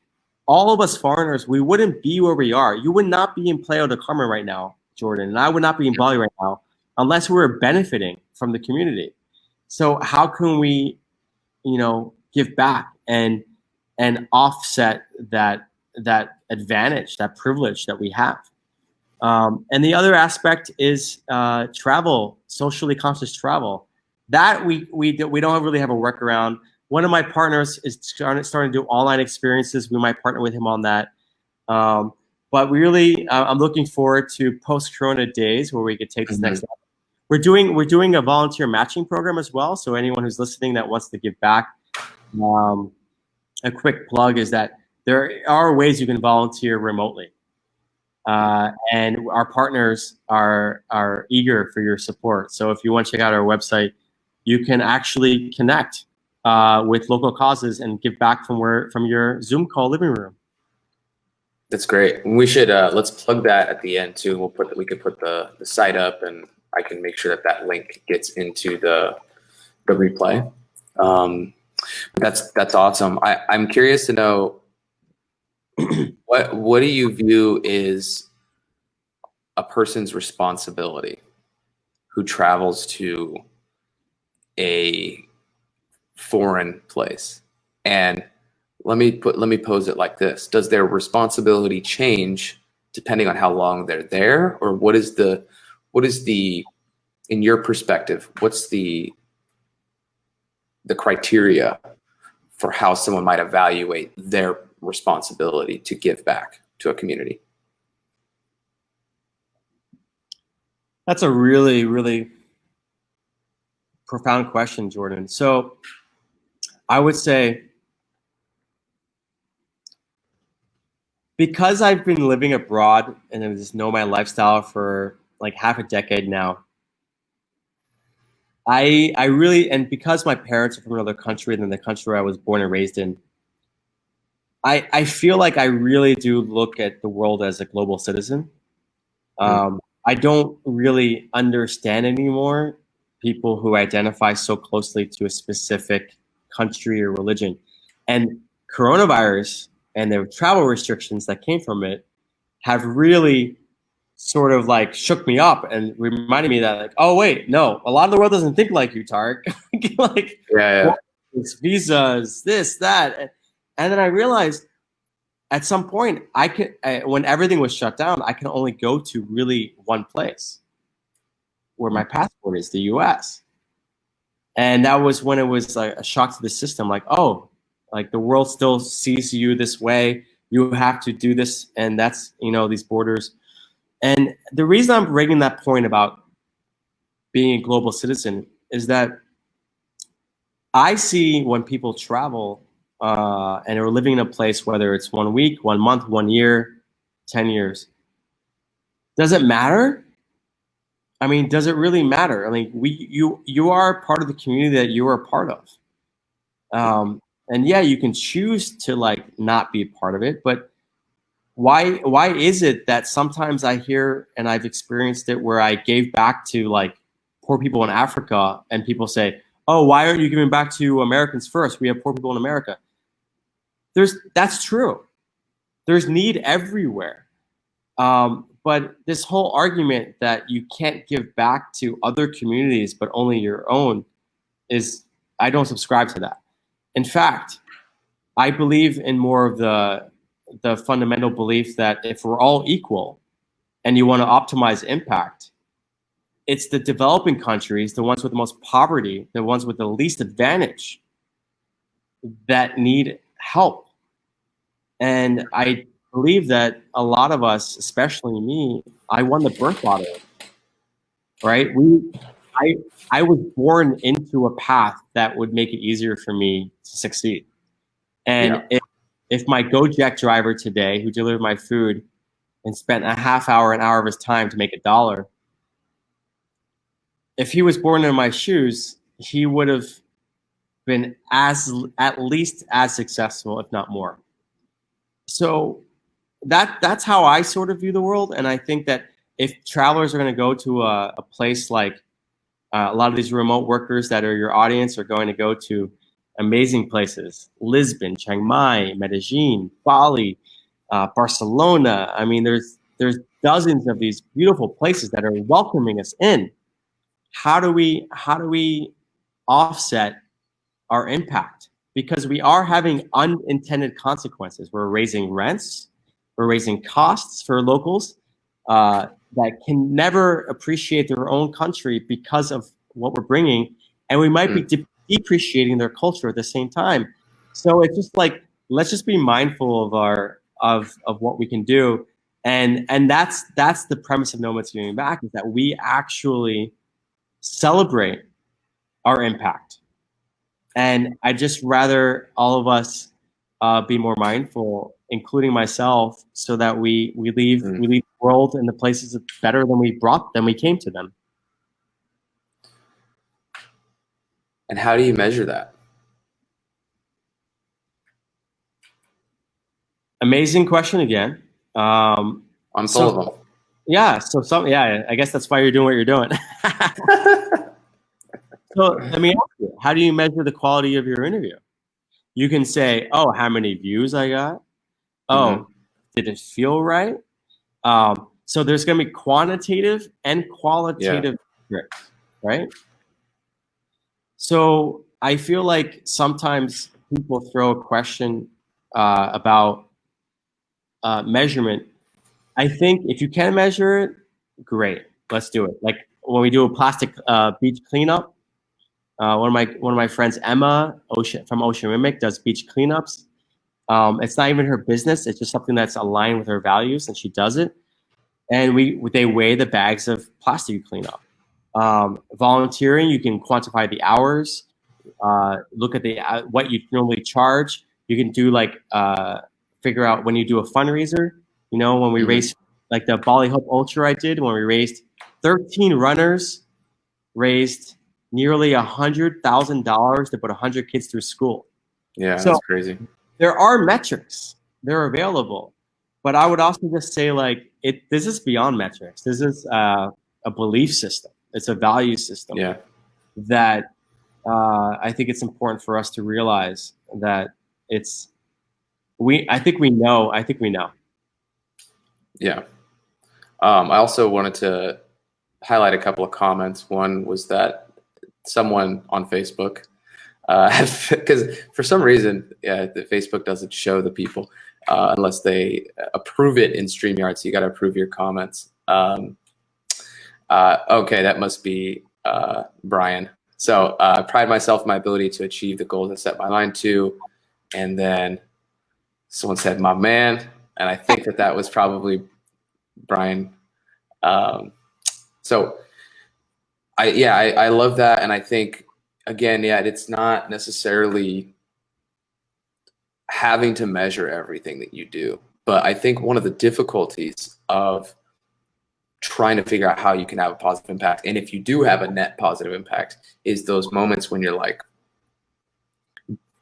all of us foreigners, we wouldn't be where we are. You would not be in Playa del Carmen right now, Jordan, and I would not be in Bali right now unless we were benefiting from the community. So how can we, give back and offset that advantage, that privilege that we have? And the other aspect is travel, socially conscious travel. That we don't really have a workaround. One of my partners is starting to do online experiences. We might partner with him on that. But really, I'm looking forward to post-Corona days where we could take this next level. We're doing a volunteer matching program as well. So anyone who's listening that wants to give back, a quick plug is that there are ways you can volunteer remotely. And our partners are eager for your support. So if you want to check out our website, you can actually connect with local causes and give back from your Zoom call living room. That's great. We should let's plug that at the end too. We could put the site up, and I can make sure that link gets into the replay. That's awesome. I'm curious to know what do you view is a person's responsibility who travels to a foreign place? And let me pose it like this: does their responsibility change depending on how long they're there, or what is the in your perspective, what's the criteria for how someone might evaluate their responsibility to give back to a community? That's a really, really profound question, Jordan. So I would say, because I've been living abroad and I just know my lifestyle for like half a decade now, I really, and because my parents are from another country than the country where I was born and raised in, I feel like I really do look at the world as a global citizen. I don't really understand anymore people who identify so closely to a specific country or religion. And coronavirus and the travel restrictions that came from it have really sort of like shook me up and reminded me that, like, oh wait, no, a lot of the world doesn't think like you, Tarek. Like, yeah. It's visas, this, that. And then I realized at some point, when everything was shut down, I can only go to really one place where my passport is, the US. And that was when it was like a shock to the system, like, oh, like the world still sees you this way. You have to do this. And that's, these borders. And the reason I'm bringing that point about being a global citizen is that I see when people travel and are living in a place, whether it's 1 week, 1 month, 1 year, 10 years, does it matter? I mean, does it really matter? I mean, you are part of the community that you are a part of. And yeah, you can choose to like not be a part of it, but why is it that sometimes I hear, and I've experienced it, where I gave back to like poor people in Africa and people say, oh, why aren't you giving back to Americans first? We have poor people in America. That's true. There's need everywhere. But this whole argument that you can't give back to other communities but only your own I don't subscribe to that. In fact, I believe in more of the fundamental belief that if we're all equal and you want to optimize impact, it's the developing countries, the ones with the most poverty, the ones with the least advantage, that need help. And I believe that a lot of us, especially me, I won the birth lottery, right? I was born into a path that would make it easier for me to succeed. And if my Gojek driver today, who delivered my food and spent a half hour, an hour of his time to make $1, if he was born in my shoes, he would have been at least as successful, if not more. So that's how I sort of view the world. And I think that if travelers are going to go to a place like a lot of these remote workers that are your audience are going to go to amazing places: Lisbon, Chiang Mai, Medellin, Bali, Barcelona. I mean, there's dozens of these beautiful places that are welcoming us in. How do we offset our impact? Because we are having unintended consequences. We're raising rents, we're raising costs for locals. that can never appreciate their own country because of what we're bringing, and we might be depreciating their culture at the same time. So it's just like, let's just be mindful of our of what we can do, and that's the premise of Nomads Giving Back, is that we actually celebrate our impact. And I just rather all of us be more mindful, including myself, so that we leave the world and the places better than we came to them. And how do you measure that? Amazing question again. I'm full of them. Yeah. I guess that's why you're doing what you're doing. So let me ask you, how do you measure the quality of your interview? You can say, oh, how many views I got? Oh, did it feel right? So there's going to be quantitative and qualitative metrics, right? So I feel like sometimes people throw a question about measurement. I think if you can measure it, great, let's do it. Like when we do a plastic beach cleanup, one of my friends, Emma from Ocean Mimic, does beach cleanups. It's not even her business; it's just something that's aligned with her values, and she does it. And they weigh the bags of plastic you clean up. Volunteering, you can quantify the hours. Look at what you normally charge. You can do figure out when you do a fundraiser. You know, when we raised like the Bali Hope Ultra I did, when we raised 13 runners, raised nearly $100,000 to put 100 kids through school. Yeah, so that's crazy. There are metrics. They're available. But I would also just say this is beyond metrics. This is a belief system. It's a value system. Yeah. That I think it's important for us to realize that I think we know. Yeah. I also wanted to highlight a couple of comments. One was that someone on Facebook, because for some reason, the Facebook doesn't show the people unless they approve it in StreamYard. So you got to approve your comments. Okay, that must be Brian. So I pride myself in my ability to achieve the goals I set my mind to. And then someone said, "My man," and I think that was probably Brian. So I love that. And I think, again, it's not necessarily having to measure everything that you do. But I think one of the difficulties of trying to figure out how you can have a positive impact, and if you do have a net positive impact, is those moments when you're like,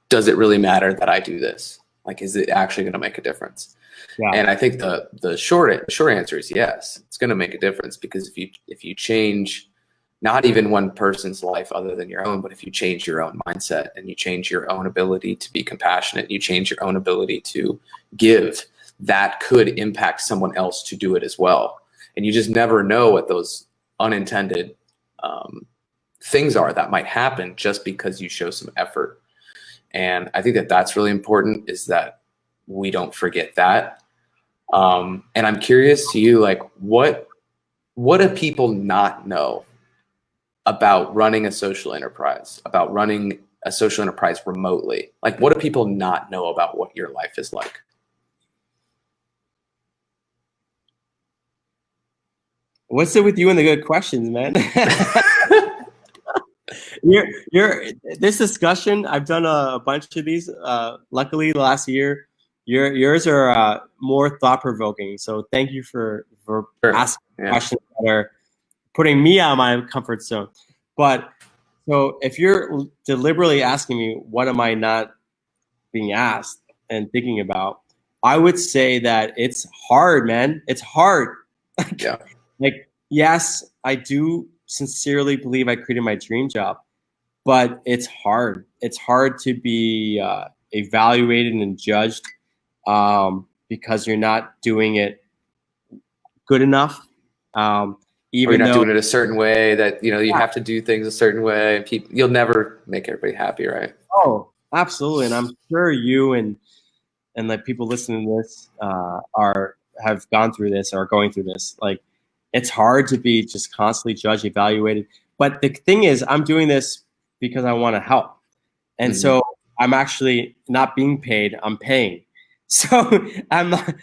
does it really matter that I do this? Like, is it actually going to make a difference? Yeah. And I think the short answer is yes. It's going to make a difference, because if you change not even one person's life other than your own, but if you change your own mindset and you change your own ability to be compassionate, you change your own ability to give, that could impact someone else to do it as well. And you just never know what those unintended things are that might happen just because you show some effort. And I think that's really important, is that we don't forget that. And I'm curious to you, like, what do people not know about running a social enterprise, about running a social enterprise remotely? Like, what do people not know about what your life is like? What's it with you and the good questions, man? This discussion, I've done a bunch of these. Luckily, last year, yours are more thought-provoking. So thank you for asking questions that are putting me out of my comfort zone. But so if you're deliberately asking me, what am I not being asked and thinking about, I would say that it's hard, man. It's hard. Yeah. Like, yes, I do sincerely believe I created my dream job, but it's hard. It's hard to be evaluated and judged because you're not doing it good enough. Even or you're not doing it a certain way, that you have to do things a certain way, and you'll never make everybody happy, right? Oh, absolutely. And I'm sure you and like people listening to this have gone through this or are going through this. Like, it's hard to be just constantly judged, evaluated. But the thing is, I'm doing this because I want to help. And so I'm actually not being paid, I'm paying. So I'm not,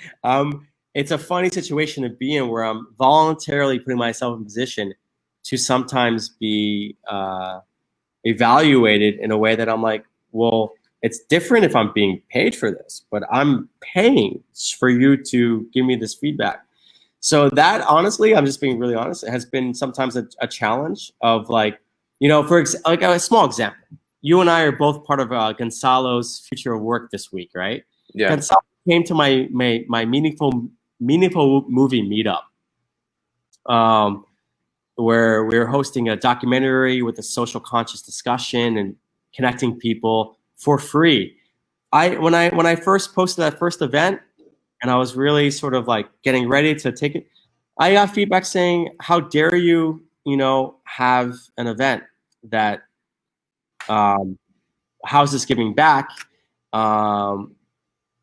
it's a funny situation to be in where I'm voluntarily putting myself in a position to sometimes be evaluated in a way that I'm like, well, it's different if I'm being paid for this, but I'm paying for you to give me this feedback. So that, honestly, I'm just being really honest, it has been sometimes a challenge of, like, you know, like a small example. You and I are both part of Gonzalo's Future of Work this week, right? Yeah. Gonzalo came to my meaningful movie meetup, where we were hosting a documentary with a social conscious discussion and connecting people for free. When I first posted that first event, and I was really sort of like getting ready to take it, I got feedback saying, "How dare you, you know, have an event that houses giving back?" And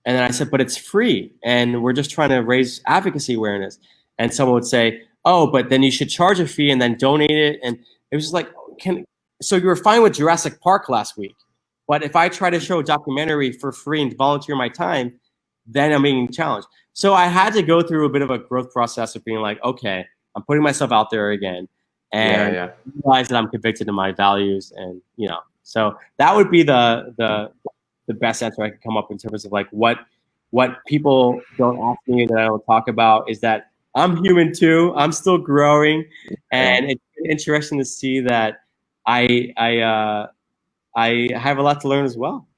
then I said, "But it's free, and we're just trying to raise advocacy awareness." And someone would say, "Oh, but then you should charge a fee and then donate it." And it was just like, so you were fine with Jurassic Park last week, but if I try to show a documentary for free and volunteer my time, then I'm being challenged. So I had to go through a bit of a growth process of being like, okay, I'm putting myself out there again, and realize that I'm convicted in my values, and you know, so that would be the best answer I could come up in terms of like what people don't ask me that I don't talk about is that I'm human too. I'm still growing, and it's interesting to see that I have a lot to learn as well.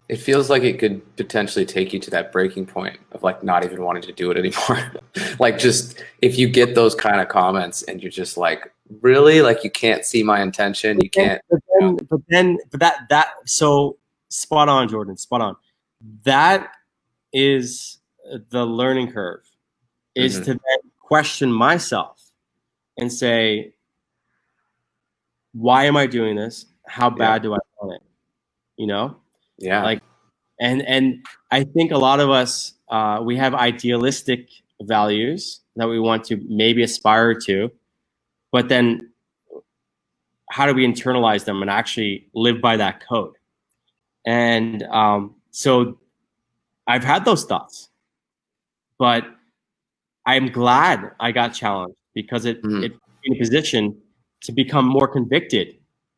It feels like it could potentially take you to that breaking point of like not even wanting to do it anymore. Like, just if you get those kind of comments and you're just like, really, like, you can't see my intention, you can't. But so spot on, Jordan, spot on. That is the learning curve, is to then question myself and say, why am I doing this? How bad do I want it? You know? Yeah. Like, and I think a lot of us, we have idealistic values that we want to maybe aspire to, but then how do we internalize them and actually live by that code? And so I've had those thoughts, but I'm glad I got challenged because it put me in a position to become more convicted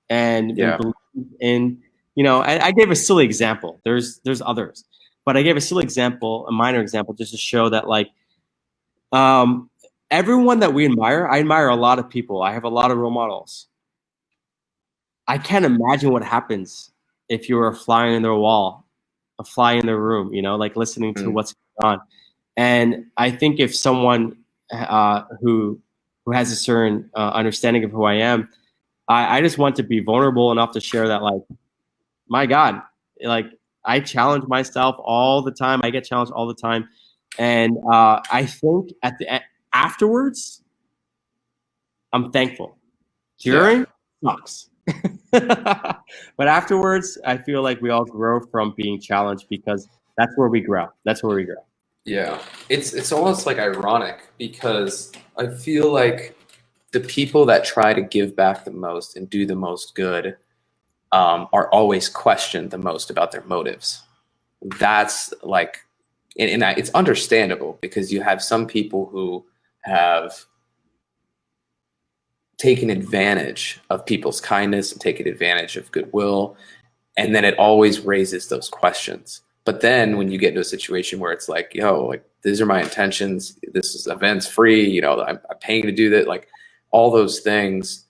and believe in. You know, I gave a silly example. There's others, but I gave a silly example, a minor example, just to show that, like, everyone that we admire, I admire a lot of people. I have a lot of role models. I can't imagine what happens if you were a fly in their wall, a fly in their room, you know, like listening to what's going on. And I think if someone who has a certain understanding of who I am, I just want to be vulnerable enough to share that, like, my God, like, I challenge myself all the time. I get challenged all the time. And I think afterwards, I'm thankful. During, sucks. But afterwards, I feel like we all grow from being challenged because that's where we grow. That's where we grow. Yeah. It's almost like ironic because I feel like the people that try to give back the most and do the most good are always questioned the most about their motives. That's like, and it's understandable because you have some people who have taken advantage of people's kindness and taken advantage of goodwill, and then it always raises those questions. But then when you get into a situation where it's like, yo, like, these are my intentions, this event's free, you know, I'm paying to do that, like, all those things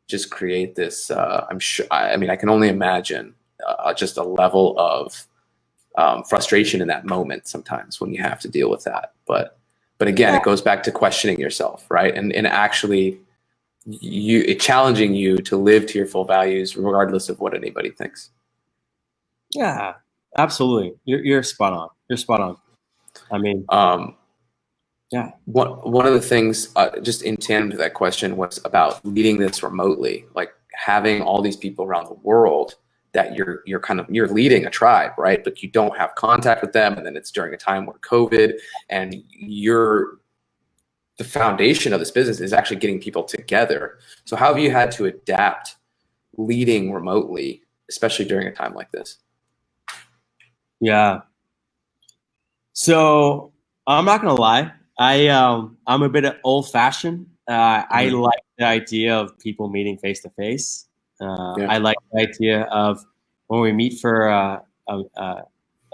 just create this, I'm sure, I mean, I can only imagine just a level of frustration in that moment sometimes when you have to deal with that. But again, it goes back to questioning yourself, right? And actually challenging you to live to your full values regardless of what anybody thinks. Yeah, absolutely. You're spot on. You're spot on. I mean, yeah. One of the things, just in tandem to that question, was about leading this remotely, like having all these people around the world that you're leading a tribe, right? But you don't have contact with them, and then it's during a time where COVID, and the foundation of this business is actually getting people together. So how have you had to adapt leading remotely, especially during a time like this? Yeah. So I'm not gonna lie. I'm a bit old fashioned. I like the idea of people meeting face to face. I like the idea of when we meet for a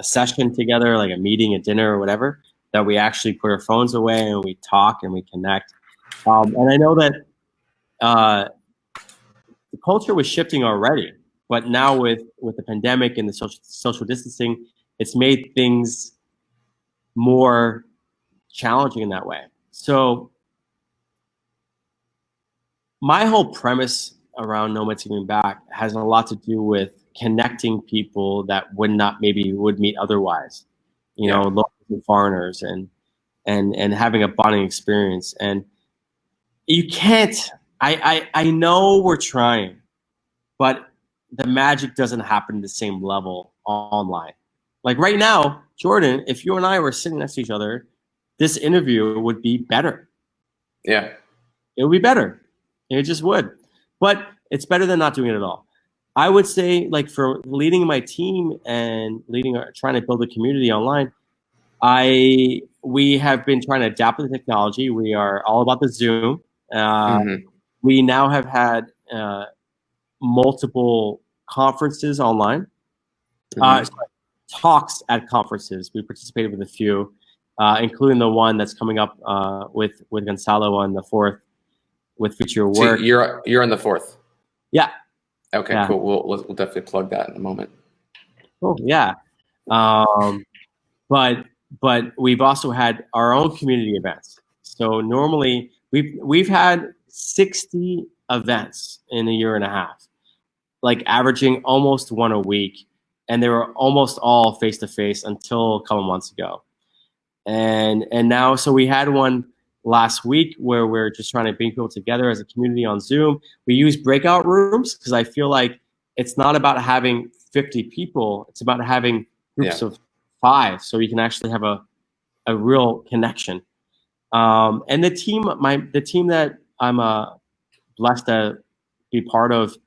session together, like a meeting, a dinner, or whatever, that we actually put our phones away and we talk and we connect. And I know that the culture was shifting already, but now with the pandemic and the social distancing, it's made things more challenging in that way. So my whole premise around Nomads Giving Back has a lot to do with connecting people that would meet otherwise, you know, locals and foreigners, and having a bonding experience. And you can't, I know we're trying, but the magic doesn't happen at the same level online. Like right now, Jordan, if you and I were sitting next to each other, this interview would be better. Yeah. It would be better. It just would. But it's better than not doing it at all. I would say, like, for leading my team and trying to build a community online, we have been trying to adapt to the technology. We are all about the Zoom. We now have had multiple conferences online, talks at conferences. We participated with a few, including the one that's coming up with Gonzalo on the 4th with Future Work. So you're on the 4th. Yeah. Okay. Yeah. Cool. We'll definitely plug that in a moment. Cool. Yeah. But we've also had our own community events. So normally we've had 60 events in a year and a half, like averaging almost one a week, and they were almost all face to face until a couple months ago. And now, so we had one last week where we're just trying to bring people together as a community on Zoom. We use breakout rooms because I feel like it's not about having 50 people. It's about having groups of 5, so you can actually have a real connection. And the team that I'm blessed to be part of,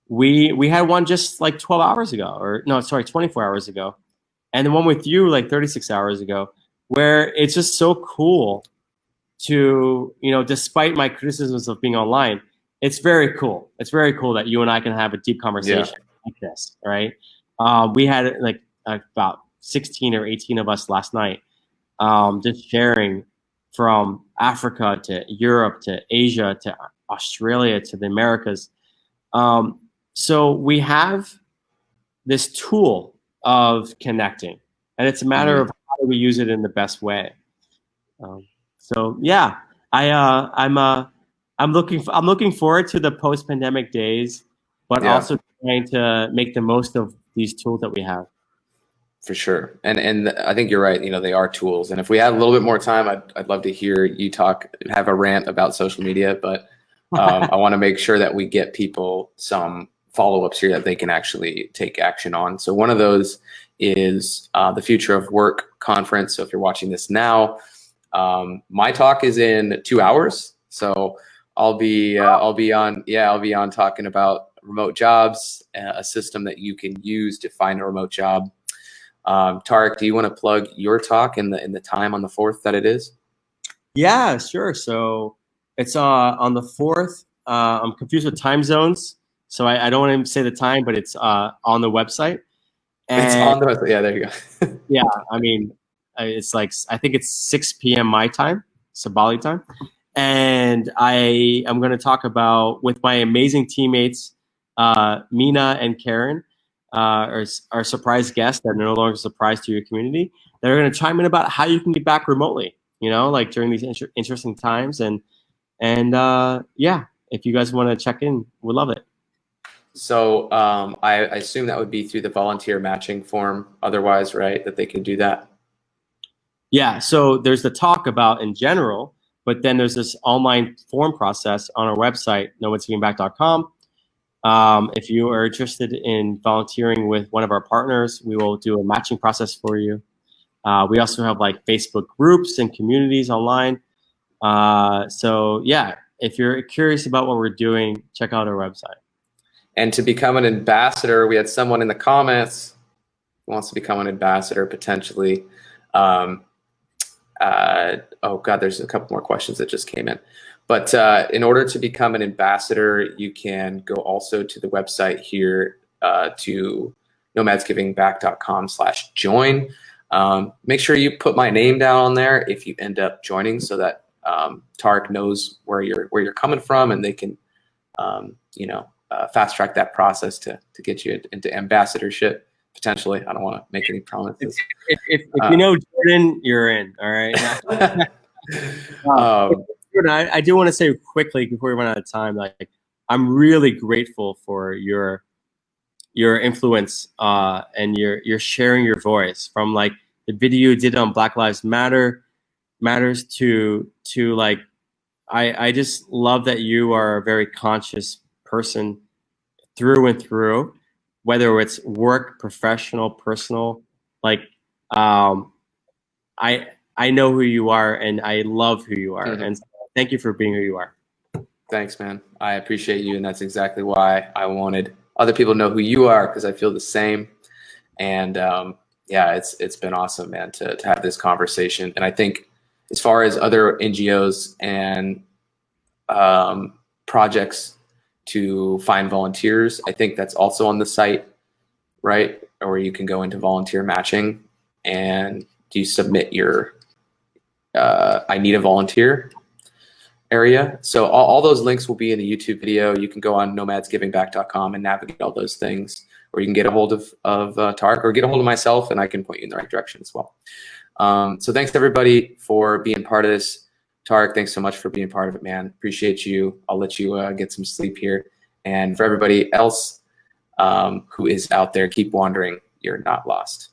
we had one just like 12 hours ago, 24 hours ago. And the one with you like 36 hours ago, where it's just so cool to, you know, despite my criticisms of being online, it's very cool. It's very cool that you and I can have a deep conversation like this, right? We had like about 16 or 18 of us last night, just sharing from Africa to Europe to Asia to Australia to the Americas. So we have this tool of connecting, and it's a matter of how do we use it in the best way. So yeah, I'm looking forward to the post-pandemic days, but also trying to make the most of these tools that we have. For sure. And I think you're right. You know, they are tools. And if we had a little bit more time, I'd love to hear you have a rant about social media, but I want to make sure that we get people some follow-ups here that they can actually take action on. So one of those is the Future of Work conference. So if you're watching this now, my talk is in 2 hours. So I'll be on talking about remote jobs, a system that you can use to find a remote job. Tarek, do you want to plug your talk in the time on the 4th that it is? Yeah, sure. So it's on the 4th. I'm confused with time zones, so I don't want to say the time, but it's on the website. And it's on the website. Yeah, there you go. Yeah, I mean, it's like, I think it's 6 p.m. my time, so Bali time. And I am going to talk about, with my amazing teammates, Mina and Karen, our surprise guests that are no longer a surprise to your community. They're going to chime in about how you can get back remotely, you know, like during these interesting times. And yeah, if you guys want to check in, we'd love it. So I assume that would be through the volunteer matching form otherwise, right? That they can do that? Yeah, so there's the talk about in general, but then there's this online form process on our website, nomadsgivingback.com. If you are interested in volunteering with one of our partners, we will do a matching process for you. We also have like Facebook groups and communities online. So yeah, if you're curious about what we're doing, check out our website. And to become an ambassador, we had someone in the comments who wants to become an ambassador potentially. Oh God, there's a couple more questions that just came in. But in order to become an ambassador, you can go also to the website here to nomadsgivingback.com/join. Make sure you put my name down on there if you end up joining, so that Tarek knows where you're coming from, and they can fast track that process to get you into ambassadorship potentially. I don't want to make any promises. If you know Jordan, you're in. All right. I do want to say quickly before we run out of time, like I'm really grateful for your influence and your sharing your voice, from like the video you did on Black Lives Matters to like I just love that you are a very conscious person through and through, whether it's work, professional, personal. Like I know who you are, and I love who you are. Mm-hmm. And thank you for being who you are. Thanks, man. I appreciate you, and that's exactly why I wanted other people to know who you are, because I feel the same. And yeah, it's been awesome, man, to have this conversation. And I think as far as other NGOs and projects to find volunteers, I think that's also on the site, right? Or you can go into volunteer matching and you submit your I need a volunteer area. So all those links will be in the YouTube video. You can go on nomadsgivingback.com and navigate all those things, or you can get a hold of Tarek, or get a hold of myself, and I can point you in the right direction as well. So thanks everybody for being part of this. Tarek, thanks so much for being part of it, man. Appreciate you. I'll let you get some sleep here. And for everybody else who is out there, keep wandering. You're not lost.